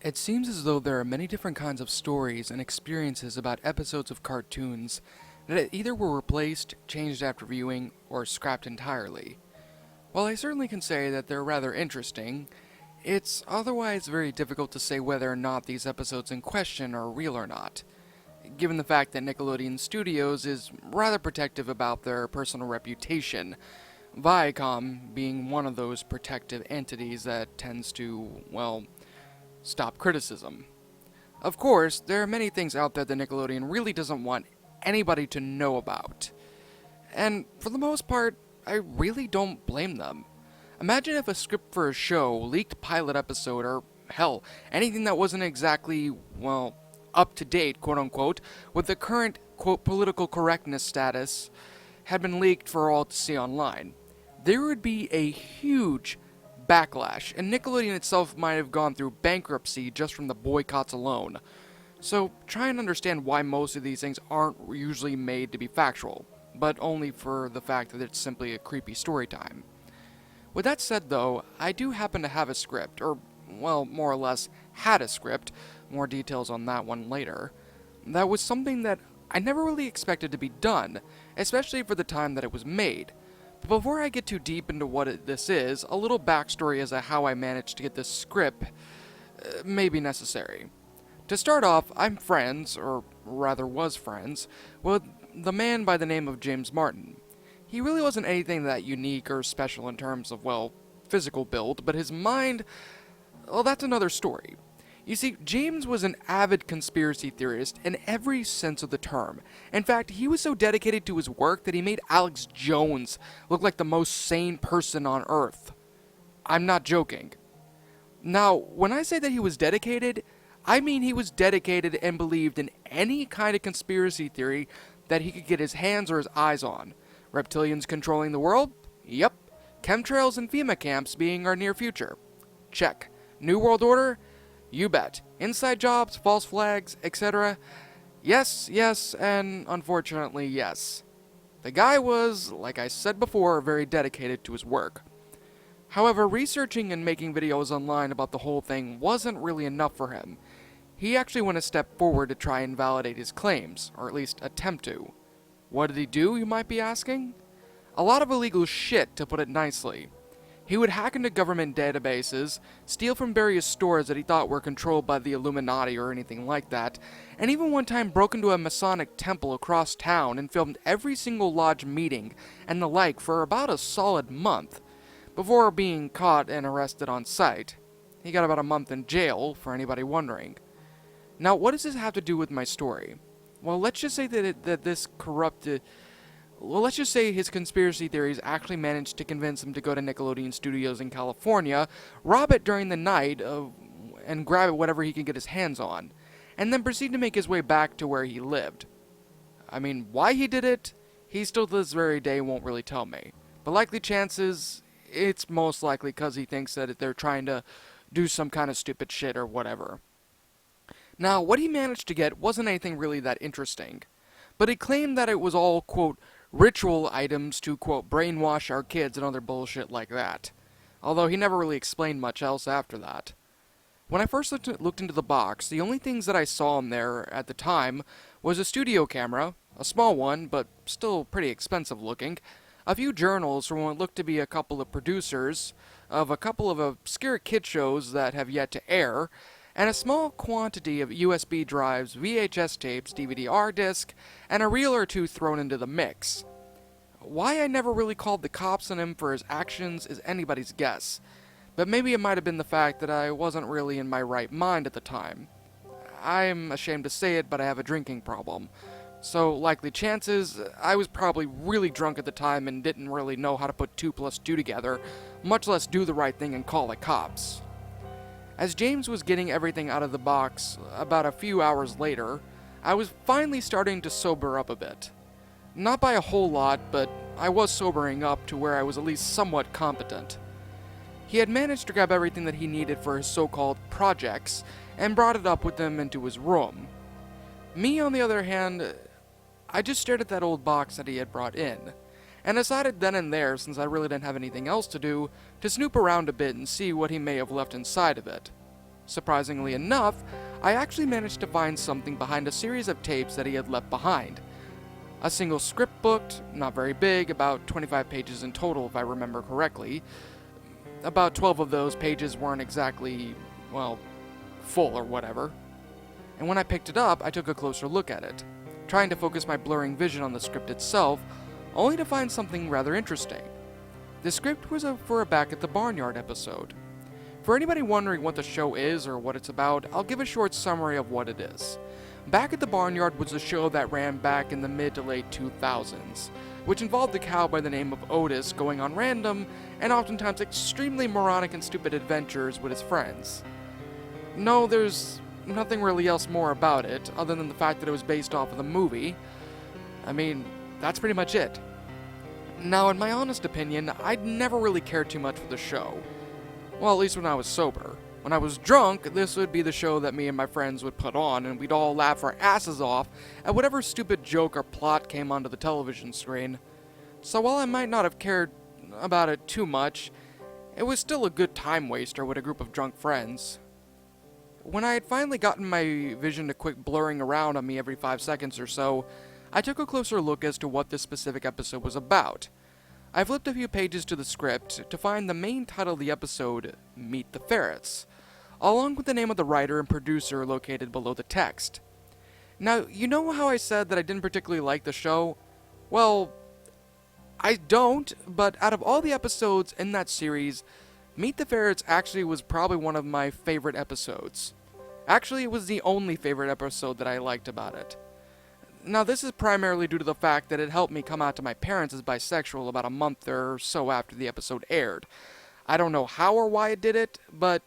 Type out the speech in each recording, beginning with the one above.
It seems as though there are many different kinds of stories and experiences about episodes of cartoons that either were replaced, changed after viewing, or scrapped entirely. While I certainly can say that they're rather interesting, it's otherwise very difficult to say whether or not these episodes in question are real or not, given the fact that Nickelodeon Studios is rather protective about their personal reputation, Viacom being one of those protective entities that tends to, well, stop criticism. Of course, there are many things out there that Nickelodeon really doesn't want anybody to know about. And for the most part, I really don't blame them. Imagine if a script for a show, leaked pilot episode, or hell, anything that wasn't exactly, well, up to date, quote unquote, with the current, quote, political correctness status, had been leaked for all to see online. There would be a huge backlash, and Nickelodeon itself might have gone through bankruptcy just from the boycotts alone. So try and understand why most of these things aren't usually made to be factual, but only for the fact that it's simply a creepy story time. With that said though, I do happen to have a script, or, well, more or less had a script, more details on that one later, that was something that I never really expected to be done, especially for the time that it was made. But before I get too deep into what this is, a little backstory as to how I managed to get this script may be necessary. To start off, I'm friends, or rather was friends, with the man by the name of James Martin. He really wasn't anything that unique or special in terms of, well, physical build, but his mind, well, that's another story. You see, James was an avid conspiracy theorist in every sense of the term. In fact, he was so dedicated to his work that he made Alex Jones look like the most sane person on Earth. I'm not joking. Now, when I say that he was dedicated, I mean he was dedicated and believed in any kind of conspiracy theory that he could get his hands or his eyes on. Reptilians controlling the world? Yep. Chemtrails and FEMA camps being our near future? Check. New World Order? You bet. Inside jobs, false flags, etc. Yes, yes, and unfortunately yes. The guy was, like I said before, very dedicated to his work. However, researching and making videos online about the whole thing wasn't really enough for him. He actually went a step forward to try and validate his claims, or at least attempt to. What did he do, you might be asking? A lot of illegal shit, to put it nicely. He would hack into government databases, steal from various stores that he thought were controlled by the Illuminati or anything like that, and even one time broke into a Masonic temple across town and filmed every single lodge meeting and the like for about a solid month, before being caught and arrested on sight. He got about a month in jail, for anybody wondering. Now, what does this have to do with my story? Well, let's just say let's just say his conspiracy theories actually managed to convince him to go to Nickelodeon Studios in California, rob it during the night, and grab whatever he could get his hands on, and then proceed to make his way back to where he lived. I mean, why he did it, he still to this very day won't really tell me. But likely chances, it's most likely because he thinks that they're trying to do some kind of stupid shit or whatever. Now, what he managed to get wasn't anything really that interesting, but he claimed that it was all, quote, ritual items to, quote, brainwash our kids and other bullshit like that. Although he never really explained much else after that. When I first looked into the box, the only things that I saw in there at the time was a studio camera, a small one, but still pretty expensive looking, a few journals from what looked to be a couple of producers of a couple of obscure kid shows that have yet to air, and a small quantity of USB drives, VHS tapes, DVD-R disc, and a reel or two thrown into the mix. Why I never really called the cops on him for his actions is anybody's guess, but maybe it might have been the fact that I wasn't really in my right mind at the time. I'm ashamed to say it, but I have a drinking problem, so likely chances, I was probably really drunk at the time and didn't really know how to put 2 plus 2 together, much less do the right thing and call the cops. As James was getting everything out of the box, about a few hours later, I was finally starting to sober up a bit. Not by a whole lot, but I was sobering up to where I was at least somewhat competent. He had managed to grab everything that he needed for his so-called projects, and brought it up with him into his room. Me, on the other hand, I just stared at that old box that he had brought in, and decided then and there, since I really didn't have anything else to do, to snoop around a bit and see what he may have left inside of it. Surprisingly enough, I actually managed to find something behind a series of tapes that he had left behind. A single script book, not very big, about 25 pages in total if I remember correctly. About 12 of those pages weren't exactly, well, full or whatever. And when I picked it up, I took a closer look at it, trying to focus my blurring vision on the script itself, only to find something rather interesting. The script was for a Back at the Barnyard episode. For anybody wondering what the show is or what it's about, I'll give a short summary of what it is. Back at the Barnyard was a show that ran back in the mid to late 2000s, which involved a cow by the name of Otis going on random and oftentimes extremely moronic and stupid adventures with his friends. No, there's nothing really else more about it, other than the fact that it was based off of the movie. I mean, that's pretty much it. Now, in my honest opinion, I'd never really cared too much for the show. Well, at least when I was sober. When I was drunk, this would be the show that me and my friends would put on, and we'd all laugh our asses off at whatever stupid joke or plot came onto the television screen. So while I might not have cared about it too much, it was still a good time waster with a group of drunk friends. When I had finally gotten my vision to quit blurring around on me every 5 seconds or so, I took a closer look as to what this specific episode was about. I flipped a few pages to the script to find the main title of the episode, Meet the Ferrets, along with the name of the writer and producer located below the text. Now, you know how I said that I didn't particularly like the show? Well, I don't, but out of all the episodes in that series, Meet the Ferrets actually was probably one of my favorite episodes. Actually, it was the only favorite episode that I liked about it. Now, this is primarily due to the fact that it helped me come out to my parents as bisexual about a month or so after the episode aired. I don't know how or why it did it, but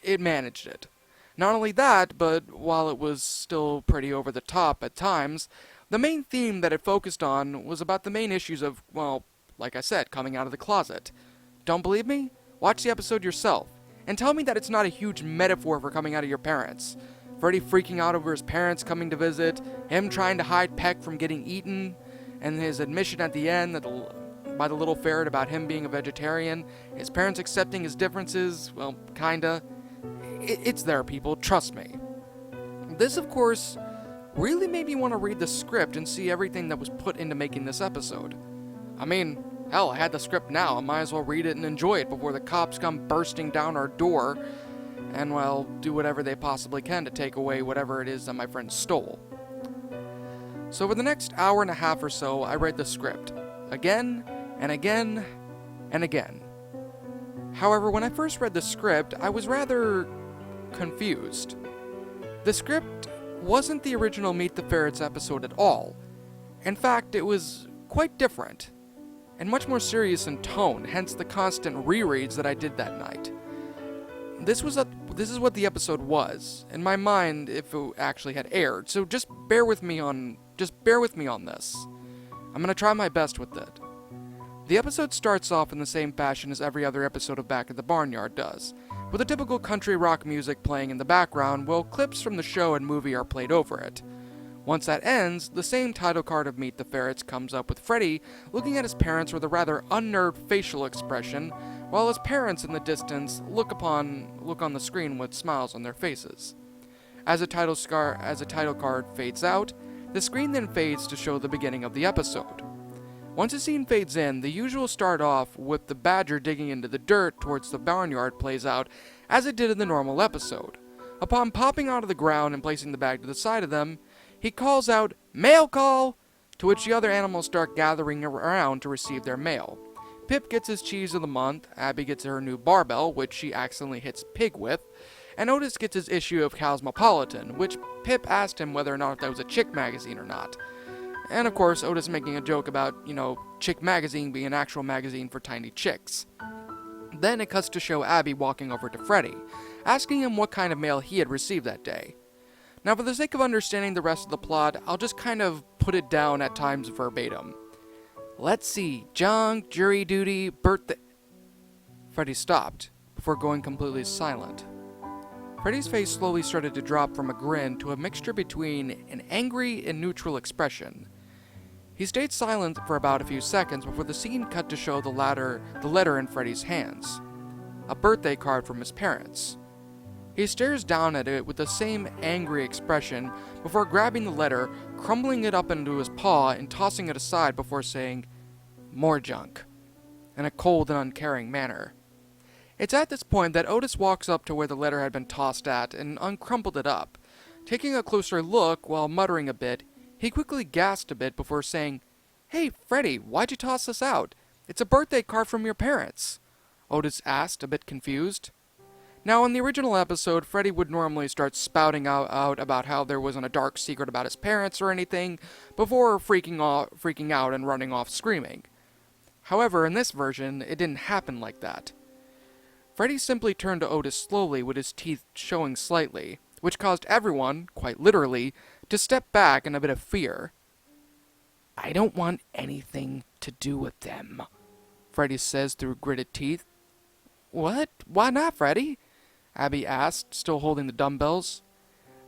it managed it. Not only that, but while it was still pretty over the top at times, the main theme that it focused on was about the main issues of, well, like I said, coming out of the closet. Don't believe me? Watch the episode yourself, and tell me that it's not a huge metaphor for coming out of your parents. Freddy freaking out over his parents coming to visit, him trying to hide Peck from getting eaten, and his admission at the end by the little ferret about him being a vegetarian, his parents accepting his differences, well, kinda. It's there, people, trust me. This, of course, really made me want to read the script and see everything that was put into making this episode. I mean, hell, I had the script now, I might as well read it and enjoy it before the cops come bursting down our door and, well, do whatever they possibly can to take away whatever it is that my friend stole. So over the next hour and a half or so, I read the script. Again, and again, and again. However, when I first read the script, I was rather confused. The script wasn't the original Meet the Ferrets episode at all. In fact, it was quite different, and much more serious in tone, hence the constant rereads that I did that night. This is what the episode was, in my mind, if it actually had aired, so just bear with me on this. I'm gonna try my best with it. The episode starts off in the same fashion as every other episode of Back at the Barnyard does, with a typical country rock music playing in the background while clips from the show and movie are played over it. Once that ends, the same title card of Meet the Ferrets comes up with Freddy looking at his parents with a rather unnerved facial expression, while his parents in the distance look on the screen with smiles on their faces. As a title card fades out, the screen then fades to show the beginning of the episode. Once a scene fades in, the usual start off with the badger digging into the dirt towards the barnyard plays out as it did in the normal episode. Upon popping out of the ground and placing the bag to the side of them, he calls out, "Mail call!" to which the other animals start gathering around to receive their mail. Pip gets his cheese of the month, Abby gets her new barbell, which she accidentally hits Pig with, and Otis gets his issue of Cosmopolitan, which Pip asked him whether or not that was a chick magazine or not. And of course, Otis making a joke about, Chick magazine being an actual magazine for tiny chicks. Then it cuts to show Abby walking over to Freddy, asking him what kind of mail he had received that day. Now, for the sake of understanding the rest of the plot, I'll just kind of put it down at times verbatim. Let's see, junk, jury duty, birthday... Freddy stopped, before going completely silent. Freddy's face slowly started to drop from a grin to a mixture between an angry and neutral expression. He stayed silent for about a few seconds before the scene cut to show the letter in Freddy's hands. A birthday card from his parents. He stares down at it with the same angry expression before grabbing the letter, crumbling it up into his paw, and tossing it aside before saying, "More junk," in a cold and uncaring manner. It's at this point that Otis walks up to where the letter had been tossed at and uncrumpled it up. Taking a closer look while muttering a bit, he quickly gasped a bit before saying, "Hey, Freddy, why'd you toss this out? It's a birthday card from your parents," Otis asked, a bit confused. Now, in the original episode, Freddy would normally start spouting out about how there wasn't a dark secret about his parents or anything, before freaking out and running off screaming. However, in this version, it didn't happen like that. Freddy simply turned to Otis slowly with his teeth showing slightly, which caused everyone, quite literally, to step back in a bit of fear. "I don't want anything to do with them," Freddy says through gritted teeth. "What? Why not, Freddy?" Abby asked, still holding the dumbbells.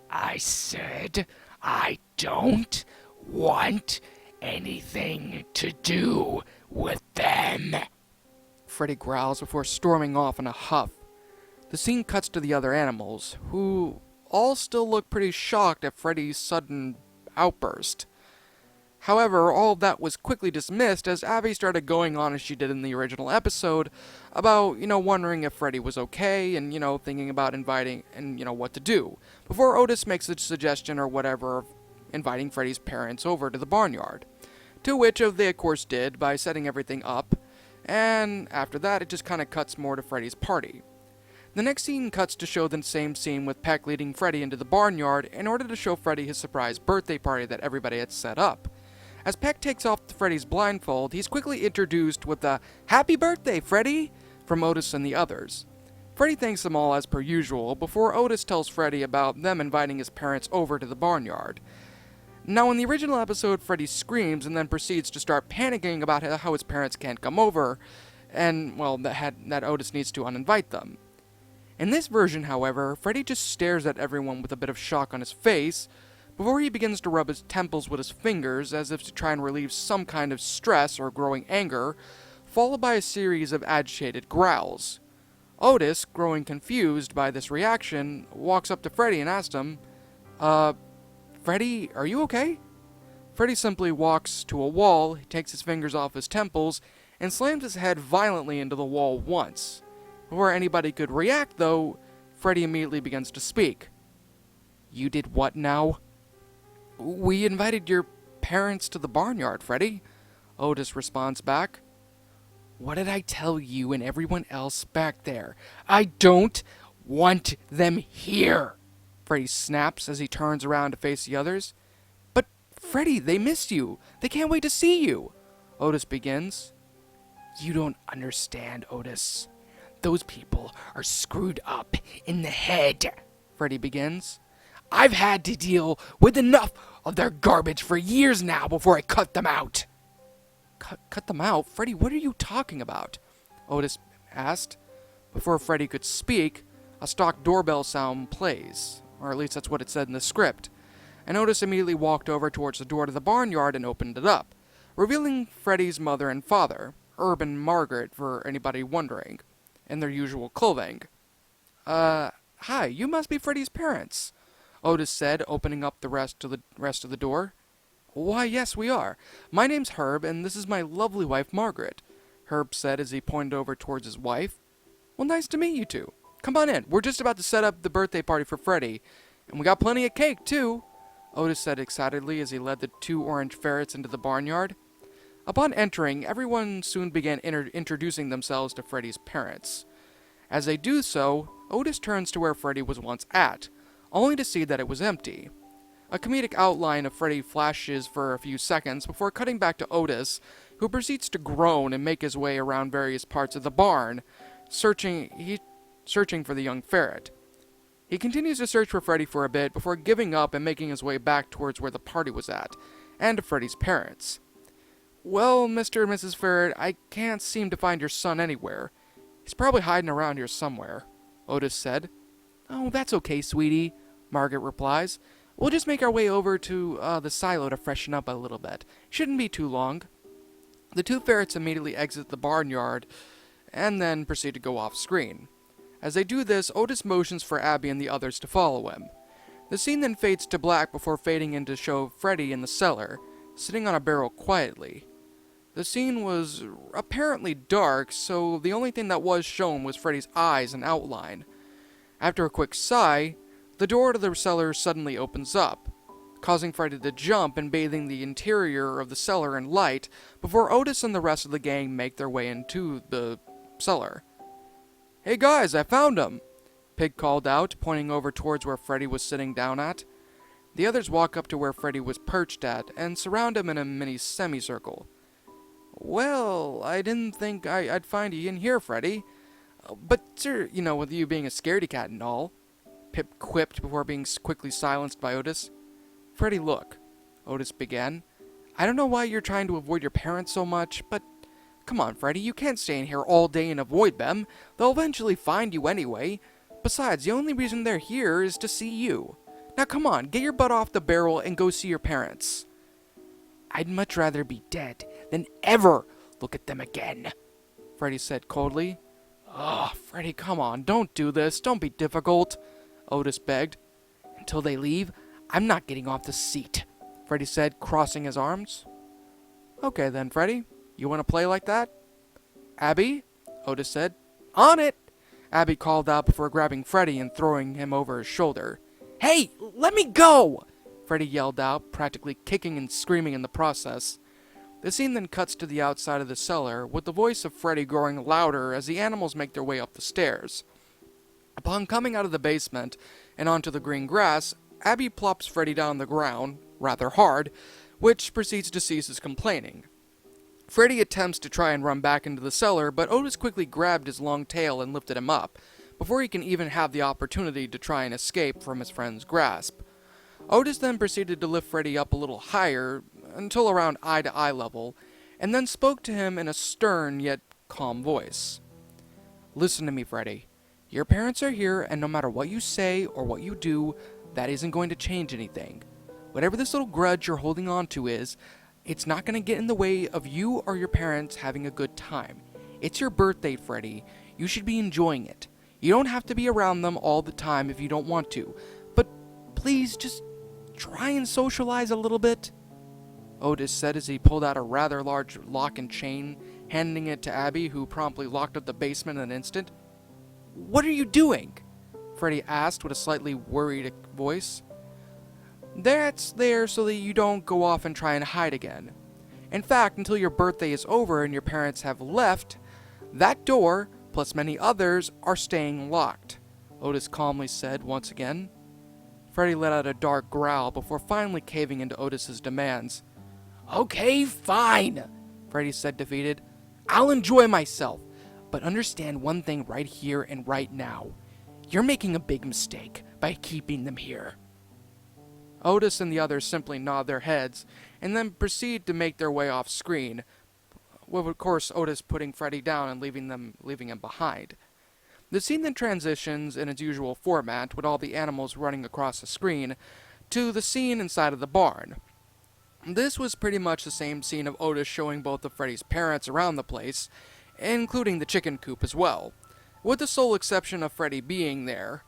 "I said I don't want anything to do with them," Freddy growls before storming off in a huff. The scene cuts to the other animals, who all still look pretty shocked at Freddy's sudden outburst. However, all of that was quickly dismissed as Abby started going on as she did in the original episode about, wondering if Freddy was okay and, thinking about inviting and, what to do, before Otis makes a suggestion or whatever of inviting Freddy's parents over to the barnyard. To which they, of course, did by setting everything up, and after that, it just kind of cuts more to Freddy's party. The next scene cuts to show the same scene with Peck leading Freddy into the barnyard in order to show Freddy his surprise birthday party that everybody had set up. As Peck takes off Freddy's blindfold, he's quickly introduced with the "Happy birthday, Freddy!" from Otis and the others. Freddy thanks them all as per usual, before Otis tells Freddy about them inviting his parents over to the barnyard. Now, in the original episode, Freddy screams and then proceeds to start panicking about how his parents can't come over, and, that Otis needs to uninvite them. In this version, however, Freddy just stares at everyone with a bit of shock on his face, before he begins to rub his temples with his fingers as if to try and relieve some kind of stress or growing anger, followed by a series of agitated growls. Otis, growing confused by this reaction, walks up to Freddy and asks him, "Freddy, are you okay?" Freddy simply walks to a wall, he takes his fingers off his temples, and slams his head violently into the wall once. Before anybody could react, though, Freddy immediately begins to speak. "You did what now?" "We invited your parents to the barnyard, Freddy," Otis responds back. "What did I tell you and everyone else back there?" "I don't want them here," Freddy snaps as he turns around to face the others. "But, Freddy, they missed you. They can't wait to see you," Otis begins. "You don't understand, Otis. Those people are screwed up in the head," Freddy begins. "I've had to deal with enough of their garbage for years now before I cut them out." Cut them out? Freddy, what are you talking about?" Otis asked. Before Freddy could speak, a stock doorbell sound plays, or at least that's what it said in the script, and Otis immediately walked over towards the door to the barnyard and opened it up, revealing Freddy's mother and father, Herb and Margaret for anybody wondering, in their usual clothing. Hi, you must be Freddy's parents," Otis said, opening up the rest of the door. "Why, yes, we are. My name's Herb, and this is my lovely wife, Margaret," Herb said as he pointed over towards his wife. "Well, nice to meet you two. Come on in. We're just about to set up the birthday party for Freddy. And we got plenty of cake, too," Otis said excitedly as he led the 2 orange ferrets into the barnyard. Upon entering, everyone soon began introducing themselves to Freddy's parents. As they do so, Otis turns to where Freddy was once at, only to see that it was empty. A comedic outline of Freddy flashes for a few seconds before cutting back to Otis, who proceeds to groan and make his way around various parts of the barn, searching for the young ferret. He continues to search for Freddy for a bit before giving up and making his way back towards where the party was at, and to Freddy's parents. "Well, Mr. and Mrs. Ferret, I can't seem to find your son anywhere. He's probably hiding around here somewhere," Otis said. "Oh, that's okay, sweetie," Margaret replies. "We'll just make our way over to the silo to freshen up a little bit. Shouldn't be too long." The 2 ferrets immediately exit the barnyard and then proceed to go off screen. As they do this, Otis motions for Abby and the others to follow him. The scene then fades to black before fading in to show Freddy in the cellar, sitting on a barrel quietly. The scene was apparently dark, so the only thing that was shown was Freddy's eyes and outline. After a quick sigh, the door to the cellar suddenly opens up, causing Freddy to jump and bathing the interior of the cellar in light before Otis and the rest of the gang make their way into the cellar. "Hey guys, I found him!" Pig called out, pointing over towards where Freddy was sitting down at. The others walk up to where Freddy was perched at and surround him in a mini semicircle. "Well, I didn't think I'd find you in here, Freddy. But, sir, with you being a scaredy cat and all," Pip quipped before being quickly silenced by Otis. "Freddy, look," Otis began. "I don't know why you're trying to avoid your parents so much, but come on, Freddy, you can't stay in here all day and avoid them. They'll eventually find you anyway. Besides, the only reason they're here is to see you. Now come on, get your butt off the barrel and go see your parents." "I'd much rather be dead than ever look at them again," Freddy said coldly. "Ugh, Freddy, come on, don't do this. Don't be difficult," Otis begged. "Until they leave, I'm not getting off the seat," Freddy said, crossing his arms. "Okay then, Freddy. You want to play like that?" "Abby?" Otis said. "On it!" Abby called out before grabbing Freddy and throwing him over his shoulder. "Hey, let me go!" Freddy yelled out, practically kicking and screaming in the process. The scene then cuts to the outside of the cellar, with the voice of Freddy growing louder as the animals make their way up the stairs. Upon coming out of the basement and onto the green grass, Abby plops Freddy down on the ground, rather hard, which proceeds to cease his complaining. Freddy attempts to try and run back into the cellar, but Otis quickly grabbed his long tail and lifted him up, before he can even have the opportunity to try and escape from his friend's grasp. Otis then proceeded to lift Freddy up a little higher, until around eye-to-eye level, and then spoke to him in a stern yet calm voice. "Listen to me, Freddy. Your parents are here, and no matter what you say or what you do, that isn't going to change anything. Whatever this little grudge you're holding on to is, it's not going to get in the way of you or your parents having a good time. It's your birthday, Freddy. You should be enjoying it. You don't have to be around them all the time if you don't want to, but please just try and socialize a little bit," Otis said as he pulled out a rather large lock and chain, handing it to Abby, who promptly locked up the basement in an instant. "What are you doing?" Freddy asked with a slightly worried voice. "That's there so that you don't go off and try and hide again. In fact, until your birthday is over and your parents have left, that door, plus many others, are staying locked," Otis calmly said once again. Freddy let out a dark growl before finally caving into Otis's demands. "Okay, fine," Freddy said, defeated. "I'll enjoy myself, but understand one thing right here and right now. You're making a big mistake by keeping them here." Otis and the others simply nod their heads, and then proceed to make their way off screen, with of course Otis putting Freddy down and leaving him behind. The scene then transitions in its usual format, with all the animals running across the screen, to the scene inside of the barn. This was pretty much the same scene of Otis showing both of Freddy's parents around the place, including the chicken coop as well, with the sole exception of Freddy being there.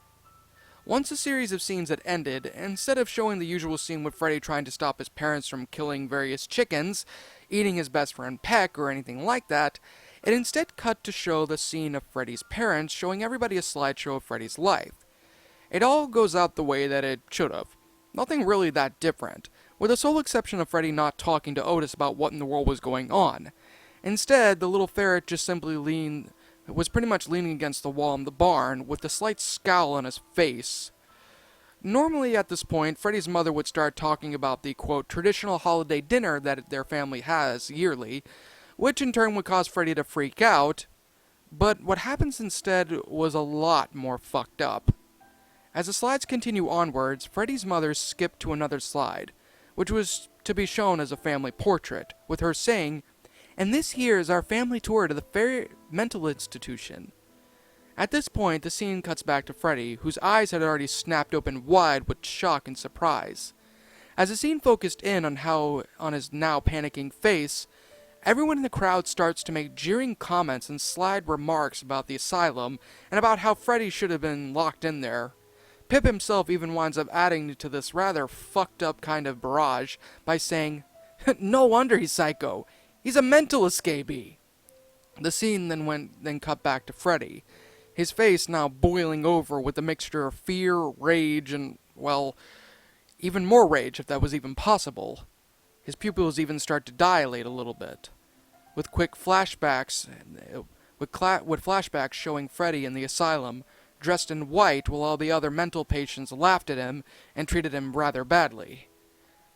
Once a series of scenes had ended, instead of showing the usual scene with Freddy trying to stop his parents from killing various chickens, eating his best friend Peck, or anything like that, it instead cut to show the scene of Freddy's parents showing everybody a slideshow of Freddy's life. It all goes out the way that it should have. Nothing really that different, with the sole exception of Freddy not talking to Otis about what in the world was going on. Instead, the little ferret just simply was pretty much leaning against the wall in the barn, with a slight scowl on his face. Normally at this point, Freddy's mother would start talking about the, quote, traditional holiday dinner that their family has yearly, which in turn would cause Freddy to freak out, but what happens instead was a lot more fucked up. As the slides continue onwards, Freddy's mother skipped to another slide, which was to be shown as a family portrait, with her saying, "And this here is our family tour to the Ferret Mental Institution." At this point, the scene cuts back to Freddy, whose eyes had already snapped open wide with shock and surprise. As the scene focused in on his now panicking face, Everyone in the crowd starts to make jeering comments and sly remarks about the asylum and about how Freddy should have been locked in there. Pip himself even winds up adding to this rather fucked up kind of barrage by saying, "No wonder he's psycho. He's a mental escapee." The scene then cut back to Freddy, his face now boiling over with a mixture of fear, rage, and, well, even more rage if that was even possible. His pupils even start to dilate a little bit, with quick flashbacks, with flashbacks showing Freddy in the asylum, dressed in white while all the other mental patients laughed at him and treated him rather badly.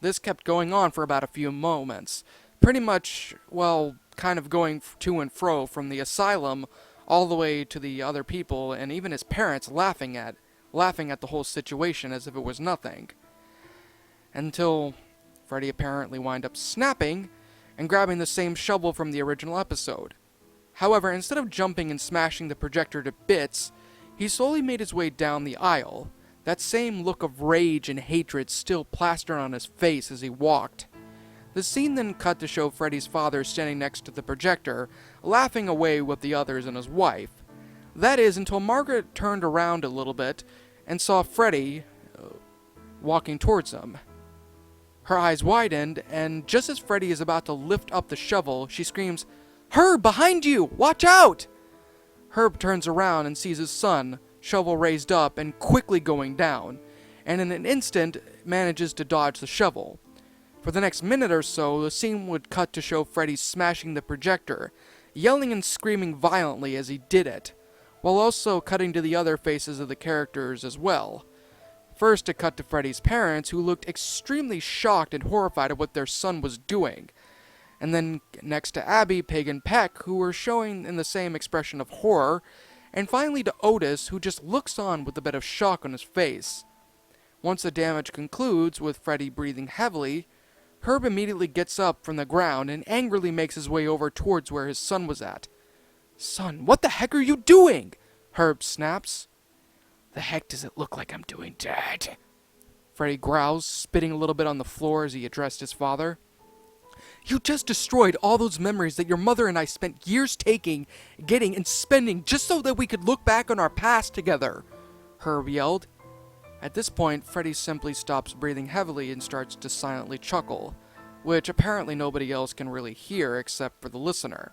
This kept going on for about a few moments, pretty much, well, kind of going to and fro from the asylum all the way to the other people and even his parents laughing at the whole situation as if it was nothing. Until Freddy apparently wound up snapping and grabbing the same shovel from the original episode. However, instead of jumping and smashing the projector to bits, he slowly made his way down the aisle, that same look of rage and hatred still plastered on his face as he walked. The scene then cut to show Freddy's father standing next to the projector, laughing away with the others and his wife. That is, until Margaret turned around a little bit and saw Freddy walking towards him. Her eyes widened, and just as Freddy is about to lift up the shovel, she screams, "Herb, behind you! Watch out!" Herb turns around and sees his son, shovel raised up and quickly going down, and in an instant manages to dodge the shovel. For the next minute or so, the scene would cut to show Freddy smashing the projector, yelling and screaming violently as he did it, while also cutting to the other faces of the characters as well. First, it cut to Freddy's parents, who looked extremely shocked and horrified at what their son was doing. And then next to Abby, Pig, and Peck, who were showing in the same expression of horror. And finally to Otis, who just looks on with a bit of shock on his face. Once the damage concludes, with Freddy breathing heavily, Herb immediately gets up from the ground and angrily makes his way over towards where his son was at. "Son, what the heck are you doing?" Herb snaps. "The heck does it look like I'm doing, Dad?" Freddy growls, spitting a little bit on the floor as he addressed his father. "You just destroyed all those memories that your mother and I spent years taking, getting, and spending just so that we could look back on our past together," Herb yelled. At this point, Freddy simply stops breathing heavily and starts to silently chuckle, which apparently nobody else can really hear except for the listener.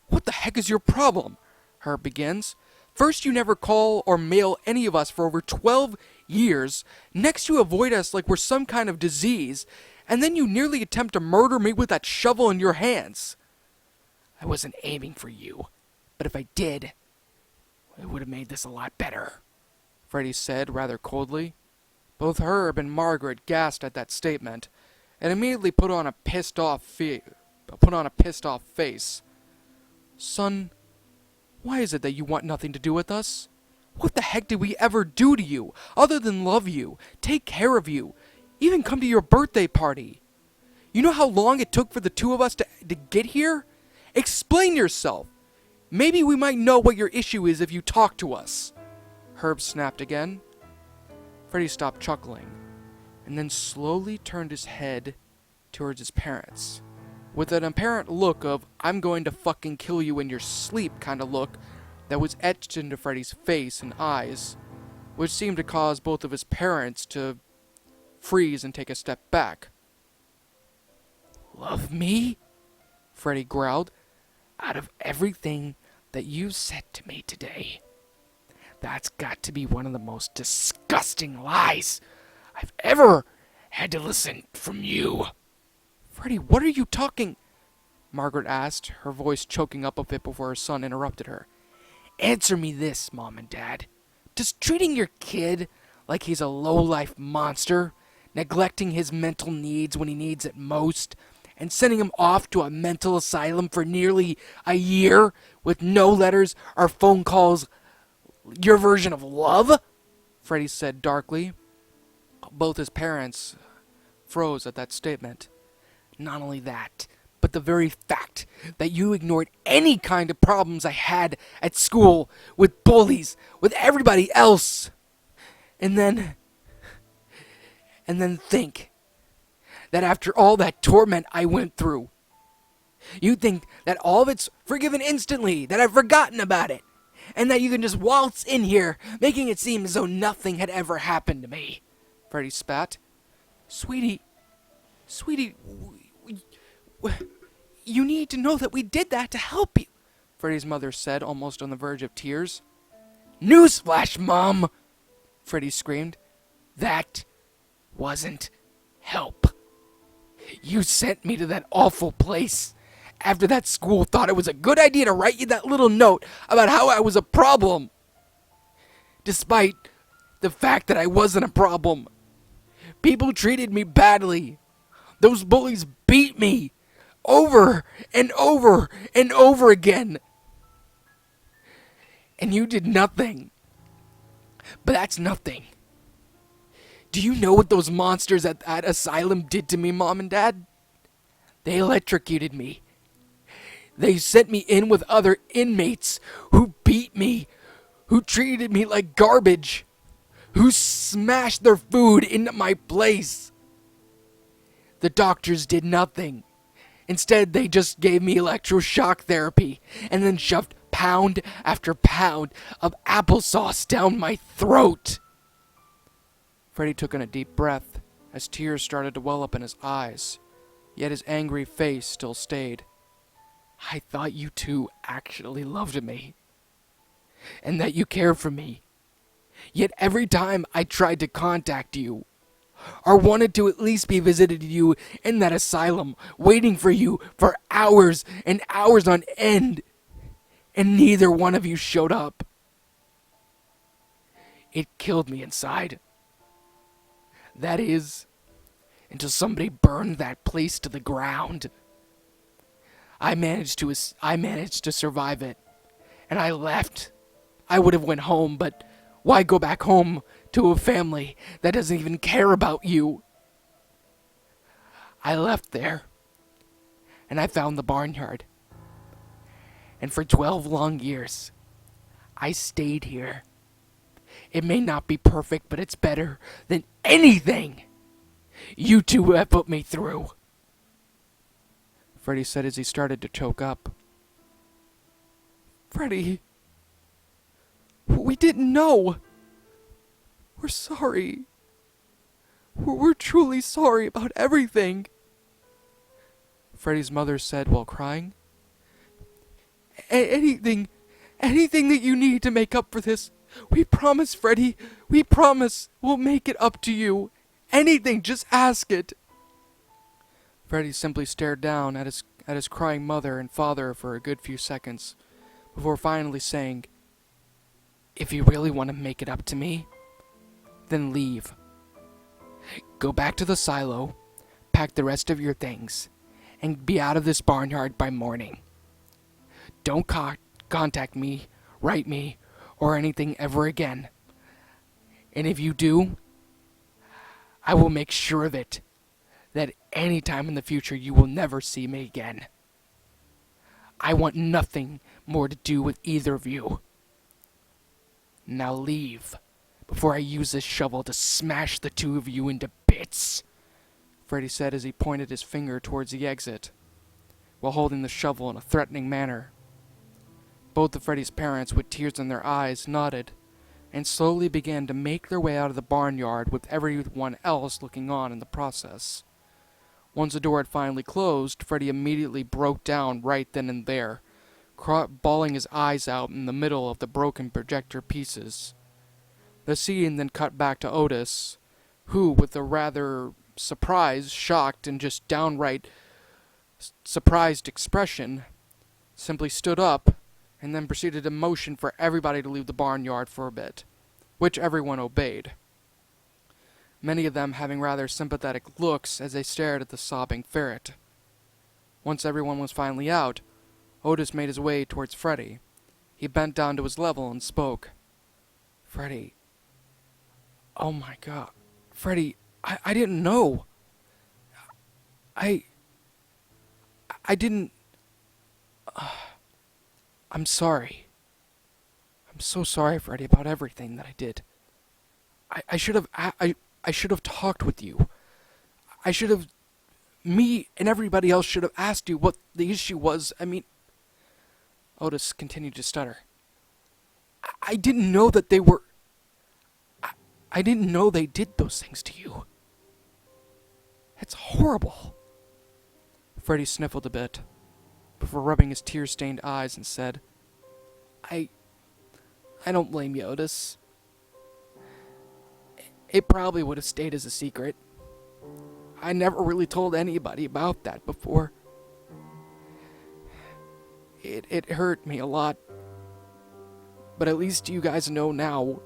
"What the heck is your problem?" Herb begins. "First, you never call or mail any of us for over 12 years. Next, you avoid us like we're some kind of disease. And then you nearly attempt to murder me with that shovel in your hands." "I wasn't aiming for you, but if I did, it would have made this a lot better," Freddy said rather coldly. Both Herb and Margaret gasped at that statement, and immediately put on a pissed off face. "Son, why is it that you want nothing to do with us? What the heck did we ever do to you, other than love you, take care of you, even come to your birthday party? You know how long it took for the two of us to get here? Explain yourself. Maybe we might know what your issue is if you talk to us." Herb snapped again. Freddy stopped chuckling, and then slowly turned his head towards his parents, with an apparent look of "I'm going to fucking kill you in your sleep" kind of look that was etched into Freddy's face and eyes, which seemed to cause both of his parents to freeze and take a step back. "Love me?" Freddy growled. "Out of everything that you said to me today, that's got to be one of the most disgusting lies I've ever had to listen from you." "Freddy, what are you talking?" Margaret asked, her voice choking up a bit before her son interrupted her. "Answer me this, Mom and Dad. Does treating your kid like he's a low-life monster, neglecting his mental needs when he needs it most, and sending him off to a mental asylum for nearly a year with no letters or phone calls, your version of love?" Freddy said darkly. Both his parents froze at that statement. "Not only that, but the very fact that you ignored any kind of problems I had at school, with bullies, with everybody else. And then think that after all that torment I went through, You think that all of it's forgiven instantly, that I've forgotten about it, and that you can just waltz in here, making it seem as though nothing had ever happened to me. Freddy spat. Sweetie, you need to know that we did that to help you, Freddy's mother said, almost on the verge of tears. Newsflash, Mom! Freddy screamed. That wasn't help. You sent me to that awful place after that school thought it was a good idea to write you that little note about how I was a problem. Despite the fact that I wasn't a problem. People treated me badly. Those bullies beat me over and over and over again. And you did nothing. But that's nothing. Do you know what those monsters at that asylum did to me, Mom and Dad? They electrocuted me. They sent me in with other inmates who beat me, who treated me like garbage, who smashed their food into my place. The doctors did nothing. Instead, they just gave me electroshock therapy and then shoved pound after pound of applesauce down my throat. Freddy took in a deep breath as tears started to well up in his eyes, yet his angry face still stayed. I thought you two actually loved me, and that you cared for me. Yet every time I tried to contact you, or wanted to at least be visited you in that asylum, waiting for you for hours and hours on end, and neither one of you showed up. It killed me inside. That is, until somebody burned that place to the ground. I managed to survive it, and I left. I would have went home, but why go back home to a family that doesn't even care about you? I left there, and I found the barnyard. And for 12 long years, I stayed here. It may not be perfect, but it's better than anything you two have put me through. Freddy said as he started to choke up. Freddy, we didn't know. We're sorry. We're truly sorry about everything. Freddy's mother said while crying. Anything that you need to make up for this. We promise, Freddy. We promise we'll make it up to you. Anything, just ask it. Freddy simply stared down at his crying mother and father for a good few seconds, before finally saying, If you really want to make it up to me, then leave. Go back to the silo, pack the rest of your things, and be out of this barnyard by morning. Don't contact me, write me, or anything ever again. And if you do, I will make sure of it, that any time in the future you will never see me again. I want nothing more to do with either of you. Now leave, before I use this shovel to smash the two of you into bits. Freddy said as he pointed his finger towards the exit, while holding the shovel in a threatening manner. Both of Freddy's parents, with tears in their eyes, nodded, and slowly began to make their way out of the barnyard with everyone else looking on in the process. Once the door had finally closed, Freddy immediately broke down right then and there, bawling his eyes out in the middle of the broken projector pieces. The scene then cut back to Otis, who, with a rather surprised, shocked, and just downright surprised expression, simply stood up and then proceeded to motion for everybody to leave the barnyard for a bit, which everyone obeyed, many of them having rather sympathetic looks as they stared at the sobbing ferret. Once everyone was finally out, Otis made his way towards Freddy. He bent down to his level and spoke. Freddy. Oh my god. Freddy, I didn't know. I didn't... I'm sorry. I'm so sorry, Freddy, about everything that I did. I should have talked with you. I should have Me and everybody else should have asked you what the issue was. Otis continued to stutter. I didn't know that they were... I didn't know they did those things to you. It's horrible. Freddy sniffled a bit, before rubbing his tear-stained eyes and said, I don't blame you, Otis. It probably would have stayed as a secret. I never really told anybody about that before. It hurt me a lot. But at least you guys know now.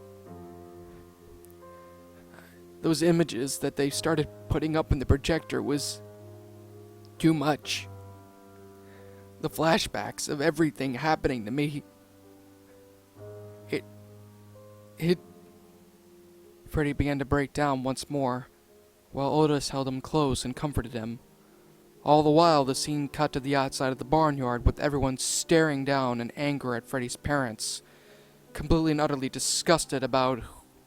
Those images that they started putting up in the projector was too much. The flashbacks of everything happening to me. Freddy began to break down once more, while Otis held him close and comforted him. All the while, the scene cut to the outside of the barnyard with everyone staring down in anger at Freddy's parents, completely and utterly disgusted about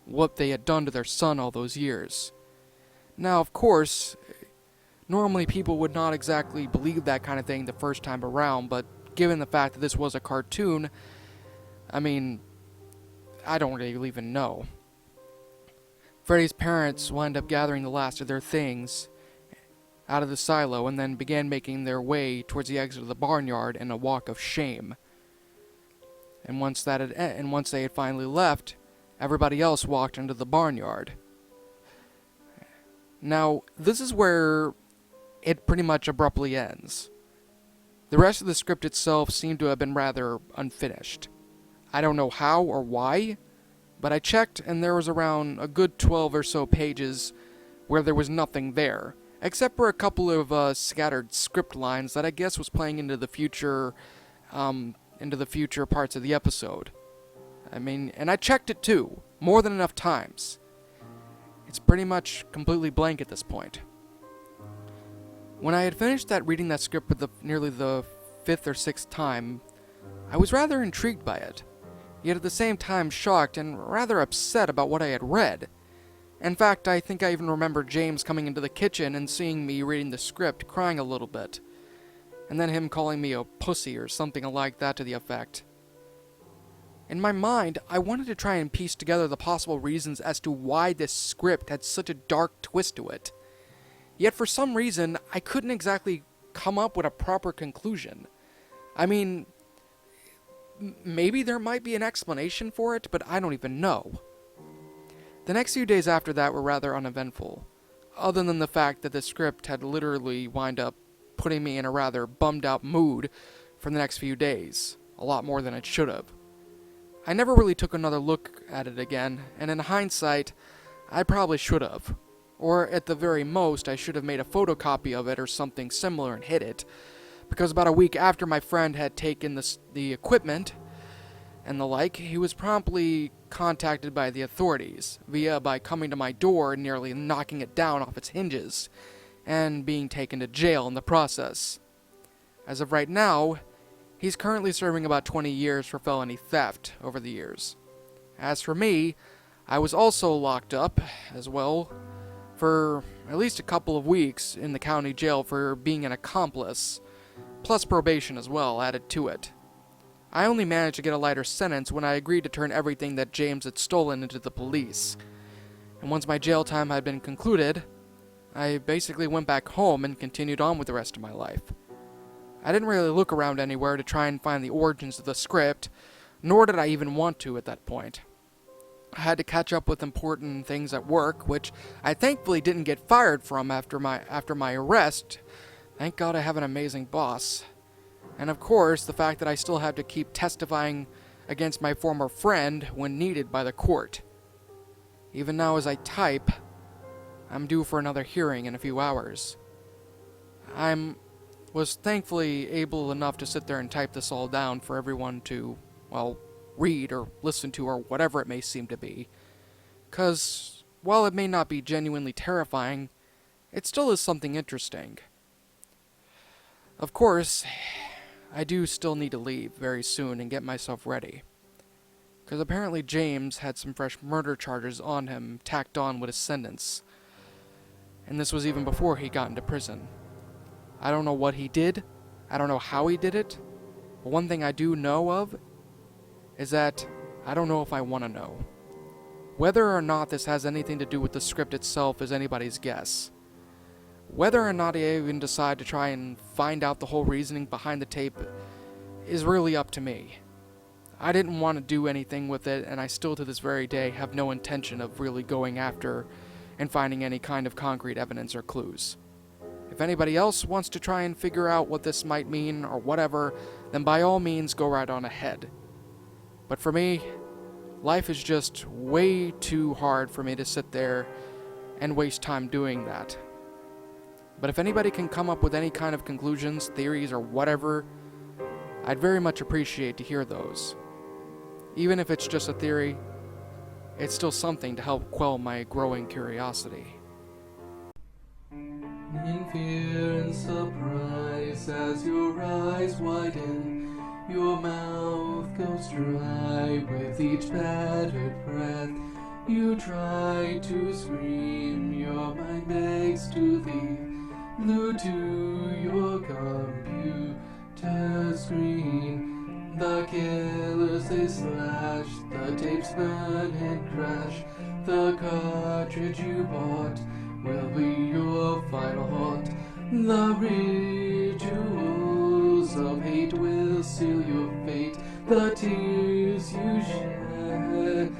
what they had done to their son all those years. Now, of course, normally people would not exactly believe that kind of thing the first time around, but given the fact that this was a cartoon, I don't really even know. Freddy's parents wound up gathering the last of their things out of the silo and then began making their way towards the exit of the barnyard in a walk of shame. And once they had finally left, everybody else walked into the barnyard. Now, this is where it pretty much abruptly ends. The rest of the script itself seemed to have been rather unfinished. I don't know how or why, but I checked and there was around a good 12 or so pages where there was nothing there, except for a couple of scattered script lines that I guess was playing into the future parts of the episode. And I checked it too, more than enough times. It's pretty much completely blank at this point. When I had finished reading that script for nearly the 5th or 6th time, I was rather intrigued by it, yet at the same time shocked and rather upset about what I had read. In fact, I think I even remember James coming into the kitchen and seeing me reading the script, crying a little bit, and then him calling me a pussy or something like that to the effect. In my mind, I wanted to try and piece together the possible reasons as to why this script had such a dark twist to it. Yet for some reason, I couldn't exactly come up with a proper conclusion. Maybe there might be an explanation for it, but I don't even know. The next few days after that were rather uneventful, other than the fact that the script had literally wound up putting me in a rather bummed out mood for the next few days, a lot more than it should have. I never really took another look at it again, and in hindsight, I probably should have. Or at the very most, I should have made a photocopy of it or something similar and hid it, because about a week after my friend had taken the equipment and the like, he was promptly contacted by the authorities, by coming to my door and nearly knocking it down off its hinges, and being taken to jail in the process. As of right now, he's currently serving about 20 years for felony theft over the years. As for me, I was also locked up, as well, for at least a couple of weeks in the county jail for being an accomplice, plus probation as well added to it. I only managed to get a lighter sentence when I agreed to turn everything that James had stolen into the police. And once my jail time had been concluded, I basically went back home and continued on with the rest of my life. I didn't really look around anywhere to try and find the origins of the script, nor did I even want to at that point. I had to catch up with important things at work, which I thankfully didn't get fired from after my arrest. Thank God I have an amazing boss. And of course, the fact that I still have to keep testifying against my former friend when needed by the court. Even now as I type, I'm due for another hearing in a few hours. Was thankfully able enough to sit there and type this all down for everyone to, read or listen to or whatever it may seem to be. 'Cause, while it may not be genuinely terrifying, it still is something interesting. Of course, I do still need to leave very soon and get myself ready. 'Cause apparently James had some fresh murder charges on him tacked on with his sentence. And this was even before he got into prison. I don't know what he did. I don't know how he did it. But one thing I do know of is that I don't know if I want to know. Whether or not this has anything to do with the script itself is anybody's guess. Whether or not I even decide to try and find out the whole reasoning behind the tape is really up to me. I didn't want to do anything with it, and I still to this very day have no intention of really going after and finding any kind of concrete evidence or clues. If anybody else wants to try and figure out what this might mean or whatever, then by all means go right on ahead. But for me, life is just way too hard for me to sit there and waste time doing that. But if anybody can come up with any kind of conclusions, theories, or whatever, I'd very much appreciate to hear those. Even if it's just a theory, it's still something to help quell my growing curiosity. In fear and surprise, as your eyes widen, your mouth goes dry with each battered breath. You try to scream, your mind begs to leave, glued to your computer screen. The killers they slash, the tapes burn and crash. The cartridge you bought will be your final haunt. The rituals of hate will seal your fate. The tears you shed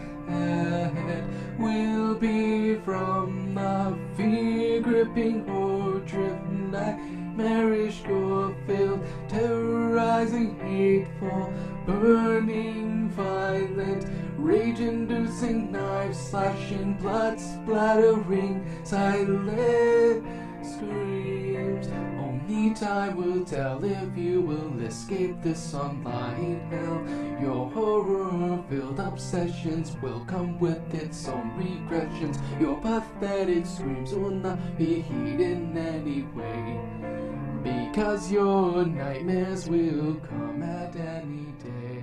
will be from the fear-gripping horror-driven nightmarish gore-filled, terrorizing, hateful, burning, violent, rage-inducing, knife-slashing, blood-splattering, silent screams. Only time will tell if you will escape this online hell. Your horror-filled obsessions will come with its own regressions. Your pathetic screams will not be heeded in any way, because your nightmares will come at any day.